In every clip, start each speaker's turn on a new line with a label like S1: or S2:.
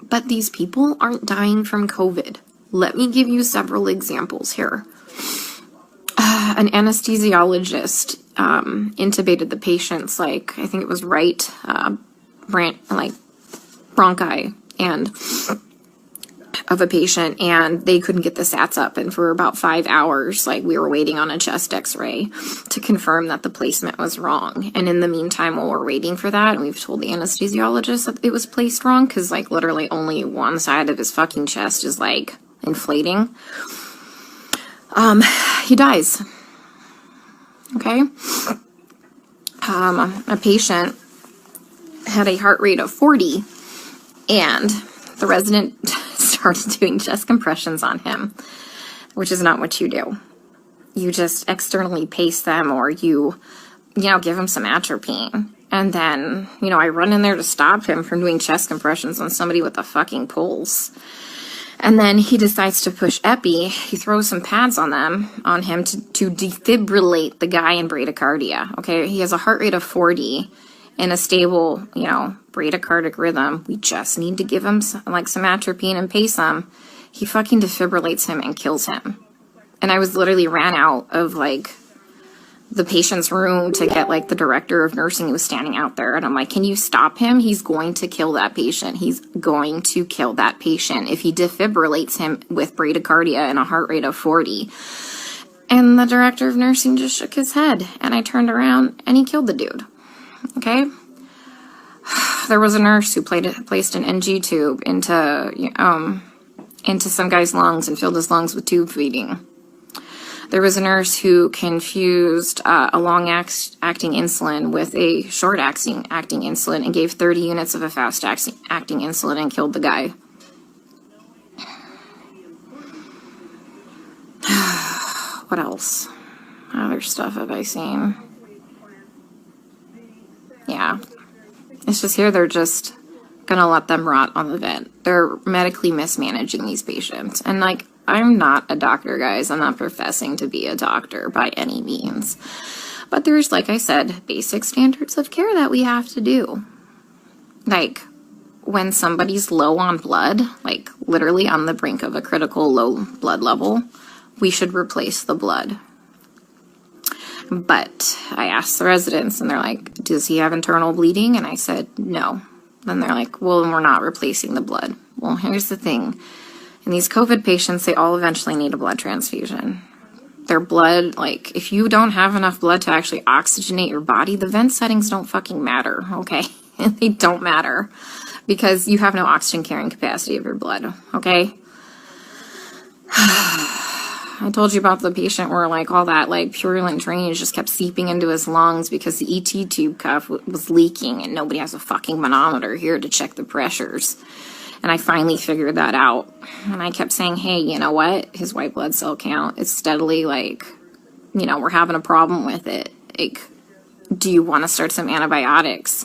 S1: But these people aren't dying from COVID. Let me give you several examples here. An anesthesiologist intubated the patient's, like, I think it was right, bronchi and of a patient, and they couldn't get the sats up, and for about 5 hours, like, we were waiting on a chest x-ray to confirm that the placement was wrong. And in the meantime, while we're waiting for that, and we've told the anesthesiologist that it was placed wrong, because, like, literally only one side of his fucking chest is, like, inflating, he dies. Okay? A patient had a heart rate of 40, and the resident started doing chest compressions on him, which is not what you do. You just externally pace them, or you give him some atropine. And then, I run in there to stop him from doing chest compressions on somebody with a fucking pulse. And then he decides to push epi. He throws some pads on him to defibrillate the guy in bradycardia. Okay, he has a heart rate of 40 and a stable, bradycardic rhythm. We just need to give him some atropine and pace him. He fucking defibrillates him and kills him. And I was literally ran out of the patient's room to get the director of nursing who was standing out there. And I'm like, can you stop him? He's going to kill that patient. He's going to kill that patient if he defibrillates him with bradycardia and a heart rate of 40. And the director of nursing just shook his head. And I turned around and he killed the dude. Okay? There was a nurse who placed an NG tube into some guy's lungs and filled his lungs with tube feeding. There was a nurse who confused a long-acting insulin with a short-acting insulin and gave 30 units of a fast-acting insulin and killed the guy. What else? Other stuff have I seen? Yeah. It's just here they're just gonna let them rot on the vent. They're medically mismanaging these patients. And I'm not a doctor, guys. I'm not professing to be a doctor by any means. But there's, like I said, basic standards of care that we have to do. When somebody's low on blood, literally on the brink of a critical low blood level, we should replace the blood. But I asked the residents, and they're like, does he have internal bleeding? And I said, no. Then they're like, well, then we're not replacing the blood. Well, here's the thing. In these COVID patients, they all eventually need a blood transfusion. Their blood, if you don't have enough blood to actually oxygenate your body, the vent settings don't fucking matter, okay? They don't matter because you have no oxygen carrying capacity of your blood, okay? I told you about the patient where all that purulent drainage just kept seeping into his lungs because the ET tube cuff was leaking and nobody has a fucking manometer here to check the pressures. And I finally figured that out. And I kept saying, hey, you know what? His white blood cell count is steadily we're having a problem with it. Do you want to start some antibiotics?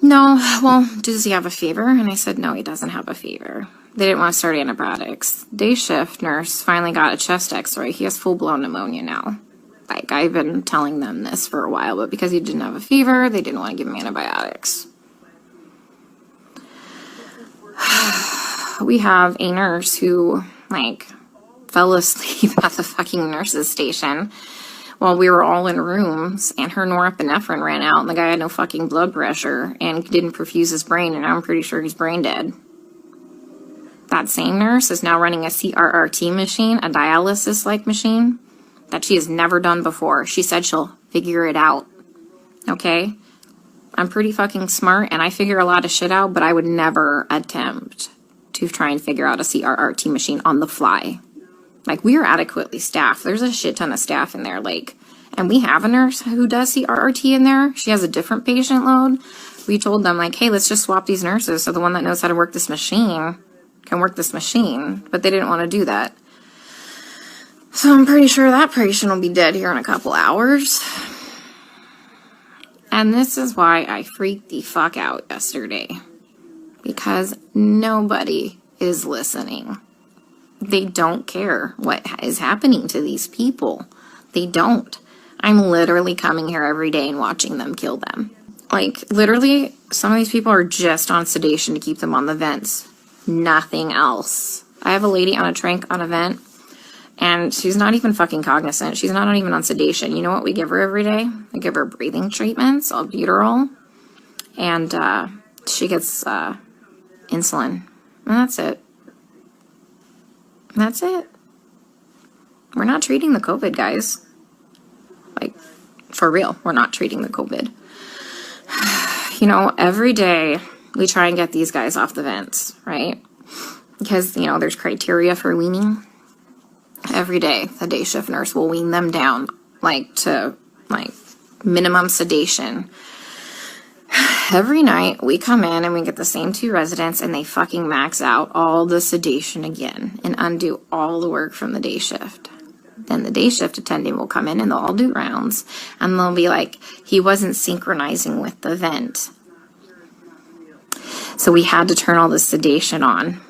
S1: No. Well, does he have a fever? And I said, no, he doesn't have a fever. They didn't want to start antibiotics. Day shift nurse finally got a chest x-ray. He has full-blown pneumonia now. I've been telling them this for a while, but because he didn't have a fever, they didn't want to give him antibiotics. We have a nurse who, fell asleep at the fucking nurse's station while we were all in rooms, and her norepinephrine ran out, and the guy had no fucking blood pressure and didn't perfuse his brain, and I'm pretty sure he's brain dead. That same nurse is now running a CRRT machine, a dialysis-like machine, that she has never done before. She said she'll figure it out. Okay? I'm pretty fucking smart, and I figure a lot of shit out, but I would never attempt to try and figure out a CRRT machine on the fly. We are adequately staffed. There's a shit ton of staff in there, and we have a nurse who does CRRT in there. She has a different patient load. We told them, hey, let's just swap these nurses so the one that knows how to work this machine can work this machine, but they didn't want to do that. So I'm pretty sure that patient will be dead here in a couple hours. And this is why I freaked the fuck out yesterday. Because nobody is listening. They don't care what is happening to these people. They don't. I'm literally coming here every day and watching them kill them. Like, literally, some of these people are just on sedation to keep them on the vents. Nothing else. I have a lady on a tranq on a vent, and she's not even fucking cognizant. She's not even on sedation. You know what we give her every day? We give her breathing treatments, albuterol, and she gets insulin. And that's it. That's it. We're not treating the COVID, guys. Like, for real, we're not treating the COVID. You know, every day we try and get these guys off the vents, right? Because, you know, there's criteria for weaning. Every day, the day shift nurse will wean them down, like, to, like, minimum sedation. Every night, we come in and we get the same 2 residents, and they fucking max out all the sedation again and undo all the work from the day shift. Then the day shift attendant will come in and they'll all do rounds, and they'll be like, he wasn't synchronizing with the vent. So we had to turn all the sedation on.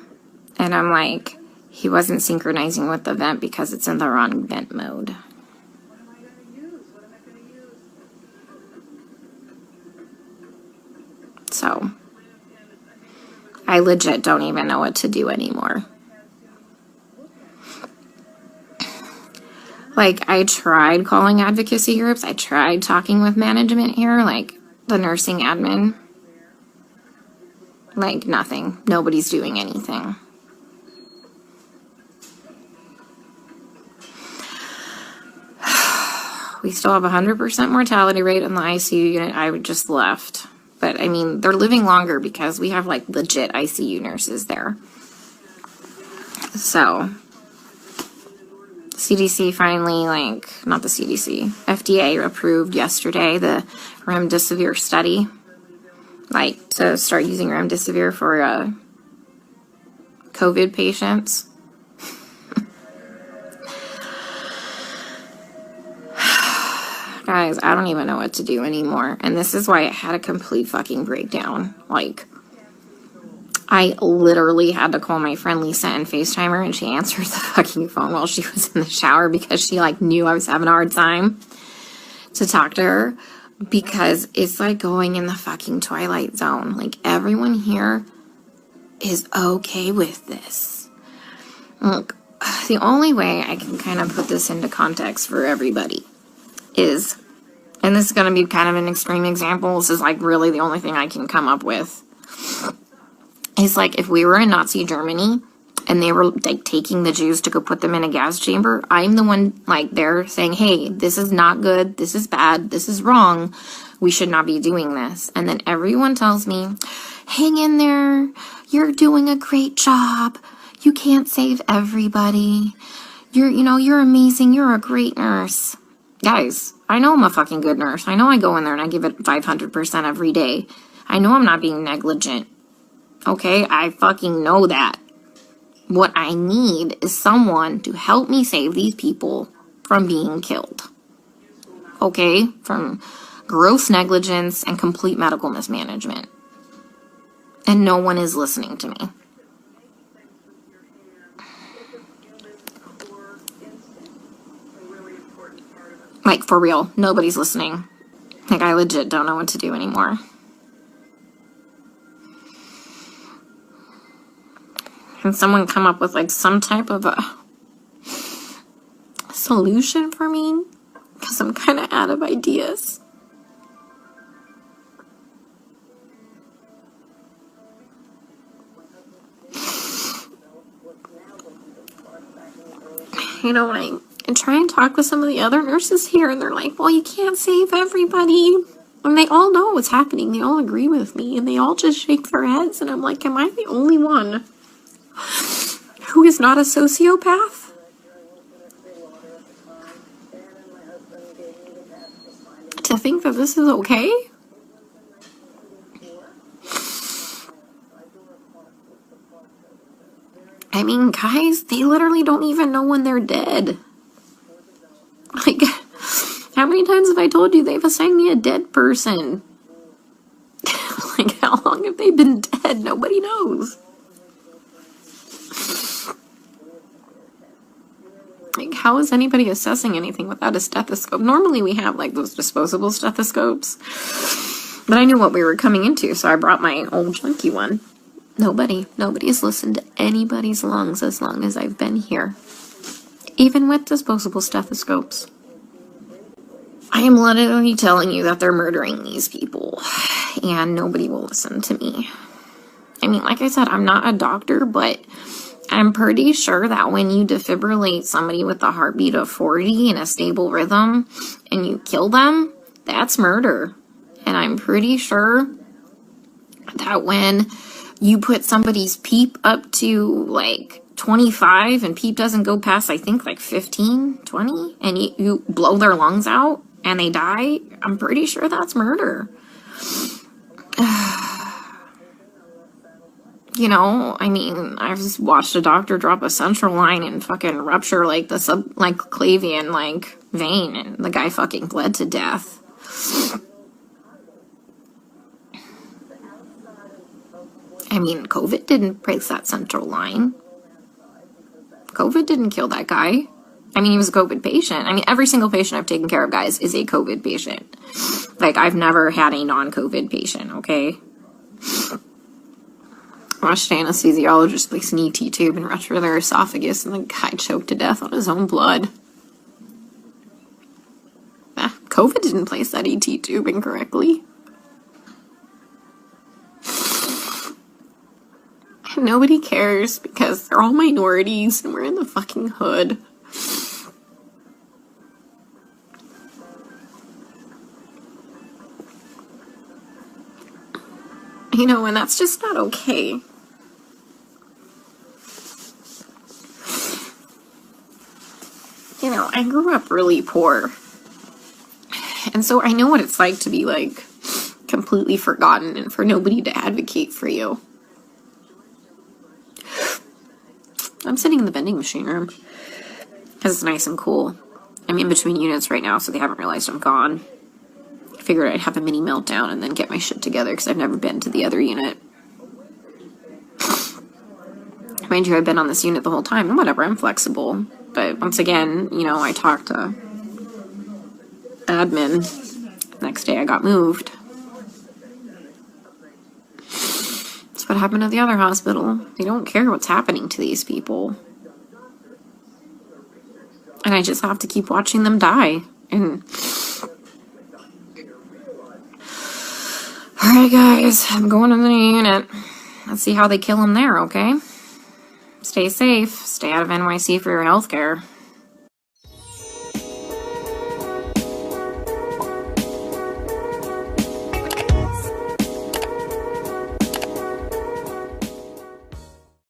S1: And I'm like, he wasn't synchronizing with the vent because it's in the wrong vent mode. So, I legit don't even know what to do anymore. Like, I tried calling advocacy groups. I tried talking with management here, like the nursing admin. Like, nothing. Nobody's doing anything. We still have 100% mortality rate in the ICU unit. I just left. But, I mean, they're living longer because we have, like, legit ICU nurses there. So, CDC finally, like, not the CDC, FDA approved yesterday the remdesivir study. Like, to start using remdesivir for COVID patients. Guys, I don't even know what to do anymore. And this is why it had a complete fucking breakdown. Like, I literally had to call my friend Lisa and FaceTime her, and she answered the fucking phone while she was in the shower because she, like, knew I was having a hard time to talk to her. Because it's like going in the fucking Twilight Zone. Like, everyone here is okay with this. Look, the only way I can kind of put this into context for everybody is, and this is going to be kind of an extreme example, this is like really the only thing I can come up with, is like if we were in Nazi Germany and they were like taking the Jews to go put them in a gas chamber, I'm the one like there saying, hey, this is not good, this is bad, this is wrong, we should not be doing this. And then everyone tells me, hang in there, you're doing a great job, you can't save everybody, you're amazing, you're a great nurse. Guys, I know I'm a fucking good nurse. I know I go in there and I give it 500% every day. I know I'm not being negligent. Okay, I fucking know that. What I need is someone to help me save these people from being killed. Okay, from gross negligence and complete medical mismanagement. And no one is listening to me. Like, for real, nobody's listening. Like, I legit don't know what to do anymore. Can someone come up with, like, some type of a solution for me? Because I'm kind of out of ideas. You know, when I try and talk with some of the other nurses here, and they're like, well, you can't save everybody. And they all know what's happening. They all agree with me, and they all just shake their heads. And I'm like, am I the only one who is not a sociopath? To think that this is okay? I mean, guys, they literally don't even know when they're dead. Like, how many times have I told you they've assigned me a dead person? Like, how long have they been dead? Nobody knows. Like, how is anybody assessing anything without a stethoscope? Normally we have, like, those disposable stethoscopes. But I knew what we were coming into, so I brought my old junky one. Nobody has listened to anybody's lungs as long as I've been here. Even with disposable stethoscopes. I am literally telling you that they're murdering these people, and nobody will listen to me. I mean, like I said, I'm not a doctor, but I'm pretty sure that when you defibrillate somebody with a heartbeat of 40 in a stable rhythm, and you kill them, that's murder. And I'm pretty sure that when you put somebody's PEEP up to like 25 and PEEP doesn't go past, I think, like 15, 20, and you blow their lungs out and they die, I'm pretty sure that's murder. You know, I mean, I've just watched a doctor drop a central line and fucking rupture like the subclavian like vein, and the guy fucking bled to death. I mean, COVID didn't break that central line. COVID didn't kill that guy. I mean, he was a COVID patient. I mean, every single patient I've taken care of, guys, is a COVID patient. Like, I've never had a non-COVID patient, okay? I watched an anesthesiologist place an ET tube and rupture their esophagus, and the guy choked to death on his own blood. COVID didn't place that ET tube incorrectly. Nobody cares because they're all minorities and we're in the fucking hood. You know, and that's just not okay. You know, I grew up really poor. And so I know what it's like to be, like, completely forgotten and for nobody to advocate for you. I'm sitting in the vending machine room because it's nice and cool. I'm in between units right now, so they haven't realized I'm gone. I figured I'd have a mini meltdown and then get my shit together because I've never been to the other unit. Mind you, I've been on this unit the whole time, and whatever, I'm flexible. But once again, you know, I talked to admin. Next day I got moved. That's what happened to the other hospital. They don't care what's happening to these people. And I just have to keep watching them die. And alright guys, I'm going to the new unit. Let's see how they kill them there, okay? Stay safe. Stay out of NYC for your healthcare.